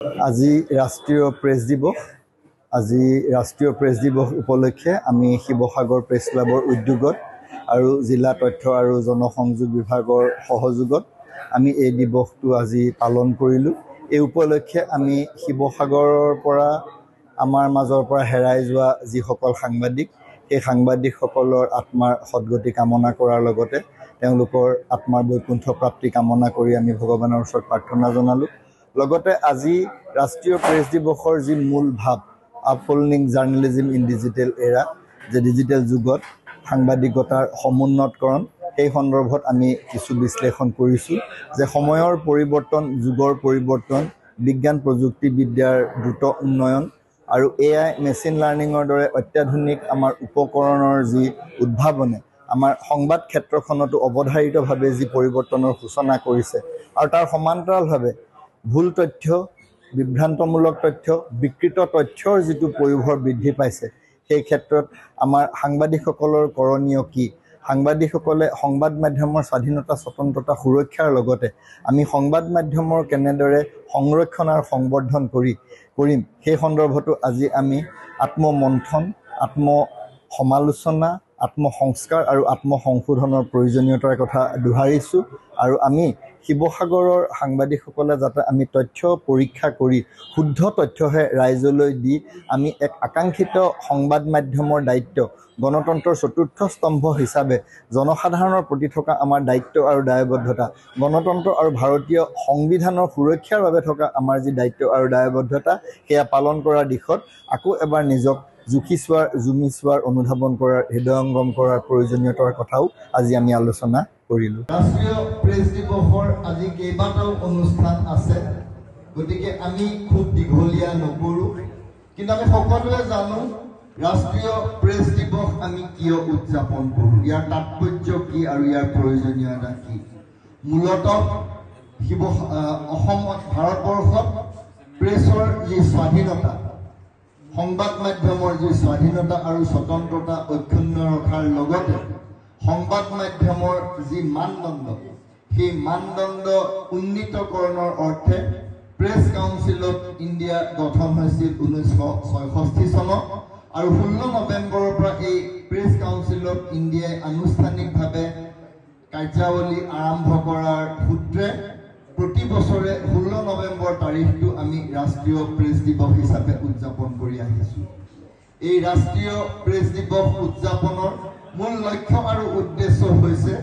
আজি ৰাষ্ট্ৰীয় প্ৰেছ দিৱস। আজি ৰাষ্ট্ৰীয় প্ৰেছ দিৱস উপলক্ষে আমি শিৱসাগৰ প্ৰেছ ক্লাবৰ উদ্যোগত আৰু জিলা তথ্য আৰু জনসংযোগ বিভাগৰ সহযোগত আমি এই দিৱসটো আজি পালন কৰিলোঁ। এই উপলক্ষে আমি শিৱসাগৰৰ পৰা আমাৰ মাজৰ পৰা হেৰাই যোৱা যিসকল সাংবাদিক, সেই সাংবাদিকসকলৰ আত্মাৰ সদ্গতি কামনা কৰাৰ লগতে তেওঁলোকৰ আত্মাৰ বৈকুণ্ঠ প্ৰাপ্তি কামনা কৰি আমি ভগৱানৰ ওচৰত প্ৰাৰ্থনা জনালোঁ। লগতে আজি ৰাষ্ট্ৰীয় প্ৰেছ দিৱসৰ যি মূল ভাৱ, আপহোল্ডিং জাৰ্নেলিজিম ইন ডিজিটেল এৰা, যে ডিজিটেল যুগত সাংবাদিকতাৰ সমুন্নতকৰণ, সেই সন্দৰ্ভত আমি কিছু বিশ্লেষণ কৰিছোঁ যে সময়ৰ পৰিৱৰ্তন, যুগৰ পৰিৱৰ্তন, বিজ্ঞান প্ৰযুক্তিবিদ্যাৰ দ্ৰুত উন্নয়ন আৰু AI মেচিন লাৰ্ণিঙৰ দৰে অত্যাধুনিক আমাৰ উপকৰণৰ যি উদ্ভাৱনে আমাৰ সংবাদ ক্ষেত্ৰখনতো অৱধাৰিতভাৱে যি পৰিৱৰ্তনৰ সূচনা কৰিছে আৰু তাৰ সমান্তৰালভাৱে ভুল তথ্য, বিভ্ৰান্তমূলক তথ্য, বিকৃত তথ্যৰ যিটো পয়োভৰ বৃদ্ধি পাইছে, সেই ক্ষেত্ৰত আমাৰ সাংবাদিকসকলৰ কৰিণীয় কি? সাংবাদিকসকলে সংবাদ মাধ্যমৰ স্বাধীনতা, স্বতন্ত্ৰতা সুৰক্ষাৰ লগতে আমি সংবাদ মাধ্যমৰ কেনেদৰে সংৰক্ষণ আৰু সংবৰ্ধন কৰিম, সেই সন্দৰ্ভতো আজি আমি আত্মমন্থন, আত্মসমালোচনা, আত্মসংস্কাৰ আৰু আত্মসংশোধনৰ প্ৰয়োজনীয়তাৰ কথা দোহাৰিছোঁ। আৰু আমি শিৱসাগৰৰ সাংবাদিকসকলে যাতে আমি তথ্য পৰীক্ষা কৰি শুদ্ধ তথ্যহে ৰাইজলৈ দি আমি এক আকাংক্ষিত সংবাদ মাধ্যমৰ দায়িত্ব, গণতন্ত্ৰৰ চতুৰ্থ স্তম্ভ হিচাপে জনসাধাৰণৰ প্ৰতি থকা আমাৰ দায়িত্ব আৰু দায়বদ্ধতা, গণতন্ত্ৰ আৰু ভাৰতীয় সংবিধানৰ সুৰক্ষাৰ বাবে থকা আমাৰ যি দায়িত্ব আৰু দায়বদ্ধতা, সেয়া পালন কৰাৰ দিশত আকৌ এবাৰ নিজক জুমি চোৱাৰ, অনুধাৱন কৰাৰ, হৃদয়ংগম কৰাৰ প্ৰয়োজনীয়তাৰ কথাও আজি আমি আলোচনা কৰিলোঁ। ৰাষ্ট্ৰীয় প্ৰেছ দিৱসৰ আজি কেইবাটাও অনুষ্ঠান আছে, গতিকে আমি খুব দীঘলীয়া নকৰোঁ। কিন্তু আমি সকলোৱে জানো ৰাষ্ট্ৰীয় প্ৰেছ দিৱস আমি কিয় উদযাপন কৰোঁ, ইয়াৰ তাৎপৰ্য কি আৰু ইয়াৰ প্ৰয়োজনীয়তা কি। মূলতঃ অসমত, ভাৰতবৰ্ষত প্ৰেছৰ যি স্বাধীনতা, সংবাদ মাধ্যমৰ যি স্বাধীনতা আৰু স্বতন্ত্ৰতা অক্ষুণ্ণ ৰখাৰ লগতে সংবাদ মাধ্যমৰ যি মানদণ্ড, সেই মানদণ্ড উন্নীতকৰণৰ অৰ্থে প্ৰেছ কাউন্সিল অফ ইণ্ডিয়া গঠন হৈছিল 1966 চনত আৰু 16 নৱেম্বৰৰ পৰা এই প্ৰেছ কাউন্সিল অফ ইণ্ডিয়াই আনুষ্ঠানিকভাৱে কাৰ্যাৱলী আৰম্ভ কৰাৰ সূত্ৰে প্ৰতি বছৰে 16 নৱেম্বৰ তাৰিখটো আমি ৰাষ্ট্ৰীয় প্ৰেছ দিৱস হিচাপে উদযাপন কৰি আহিছোঁ। এই ৰাষ্ট্ৰীয় প্ৰেছ দিৱস উদযাপনৰ মূল লক্ষ্য আৰু উদ্দেশ্য হৈছে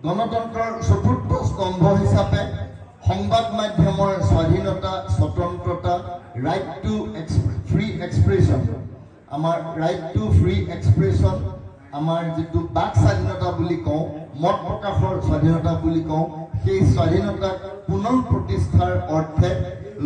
গণতন্ত্ৰৰ চতুৰ্থ স্তম্ভ হিচাপে সংবাদ মাধ্যমৰ স্বাধীনতা, স্বতন্ত্ৰতা, ৰাইট টু ফ্ৰী এক্সপ্ৰেছন, আমাৰ ৰাইট টু ফ্ৰী এক্সপ্ৰেছন, আমাৰ যিটো বাক স্বাধীনতা বুলি কওঁ, মত প্ৰকাশৰ স্বাধীনতা বুলি কওঁ, সেই স্বাধীনতাক পুনৰ প্ৰতিষ্ঠাৰ অৰ্থে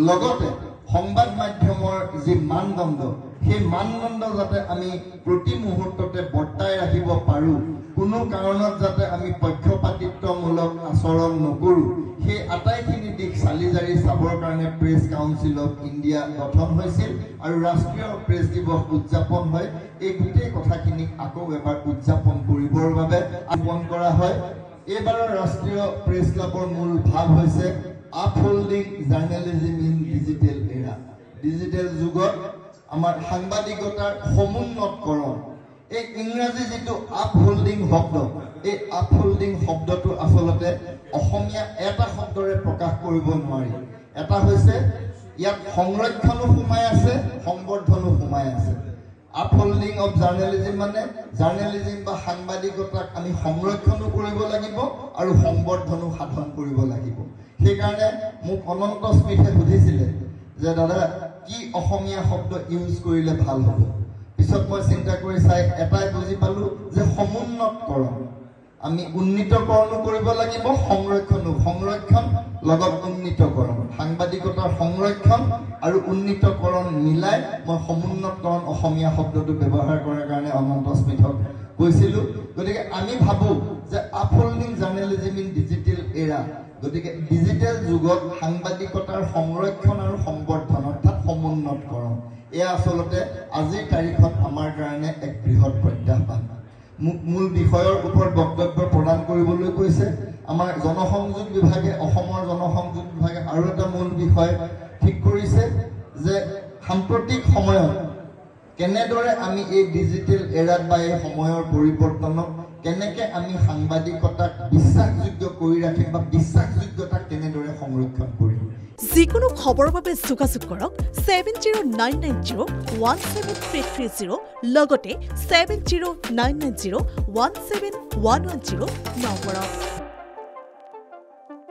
লগতে সংবাদ মাধ্যমৰ যি মানদণ্ড, সেই মানদণ্ড যাতে আমি প্ৰতি মুহূৰ্ততে বৰ্তাই ৰাখিব পাৰোঁ, কোনো কাৰণত যাতে আমি পক্ষপাতিত্বমূলক আচৰণ নকৰোঁ, সেই আটাইখিনি দিশ চালি জাৰি চাবৰ কাৰণে প্ৰেছ কাউন্সিল অফ ইণ্ডিয়া গঠন হৈছিল আৰু ৰাষ্ট্ৰীয় প্ৰেছ দিৱস উদযাপন হয়। এই গোটেই কথাখিনিক আকৌ এবাৰ উদযাপন কৰিবৰ বাবে আহ্বান কৰা হয়। এইবাৰৰ ৰাষ্ট্ৰীয় প্ৰেছ ক্লাবৰ মূল ভাৱ হৈছে আপহোল্ডিং জাৰ্নেলিজিম ইন ডিজিটেল এৰা, ডিজিটেল যুগত আমাৰ সাংবাদিকতাৰ সমুন্নতকৰণ। এই ইংৰাজী যিটো আপহোল্ডিং শব্দ, এই আপহোল্ডিং শব্দটো আচলতে অসমীয়া এটা শব্দৰে প্ৰকাশ কৰিব নোৱাৰি। এটা হৈছে ইয়াত সংৰক্ষণো সোমাই আছে, সংবৰ্ধনো সোমাই আছে। আপহোল্ডিং অফ জাৰ্নেলিজিম মানে জাৰ্নেলিজিম বা সাংবাদিকতাক আমি সংৰক্ষণো কৰিব লাগিব আৰু সংবৰ্ধনো সাধন কৰিব লাগিব। সেইকাৰণে মোক অনন্ত স্মিথে সুধিছিলে যে দাদা কি অসমীয়া শব্দ ইউজ কৰিলে ভাল হ'ব। পিছত মই চিন্তা কৰি চাই এটাই বুজি পালোঁ যে সমুন্নতকৰণ, আমি উন্নীতকৰণো কৰিব লাগিব, সংৰক্ষণ লগত উন্নীতকৰণ, সাংবাদিকতাৰ সংৰক্ষণ আৰু উন্নীতকৰণ মিলাই মই সমুন্নতকৰণ অসমীয়া শব্দটো ব্যৱহাৰ কৰাৰ কাৰণে অনন্ত স্মিথক কৈছিলোঁ। গতিকে আমি ভাবোঁ যে আপহোল্ডিং জাৰ্নেলিজিম ইন ডিজিটেল এৰা, গতিকে ডিজিটেল যুগত সাংবাদিকতাৰ সংৰক্ষণ আৰু সংবৰ্ধন অৰ্থাৎ সমুন্নতকৰণ, এয়া আচলতে আজিৰ তাৰিখত আমাৰ কাৰণে এক বৃহৎ প্ৰত্যাহ্বান। মূল বিষয়ৰ ওপৰত বক্তব্য প্ৰদান কৰিবলৈ কৈছে আমাৰ জনসংযোগ বিভাগে অসমৰ জনসংযোগ বিভাগে আৰু এটা মূল বিষয় ঠিক কৰিছে যে সাম্প্ৰতিক সময়ত কেনেদৰে আমি এই ডিজিটেল এৰাত বা এই সময়ৰ পৰিৱৰ্তনক কেনেকৈ আমি সাংবাদিকতাক বিশ্বাসযোগ্য কৰি ৰাখিম বা বিশ্বাসযোগ্যতাক কেনেদৰে সংৰক্ষণ কৰিম যিকোনো খবৰৰ বাবে যোগাযোগ কৰক 7099017330 লগতে 7099017110 নম্বৰত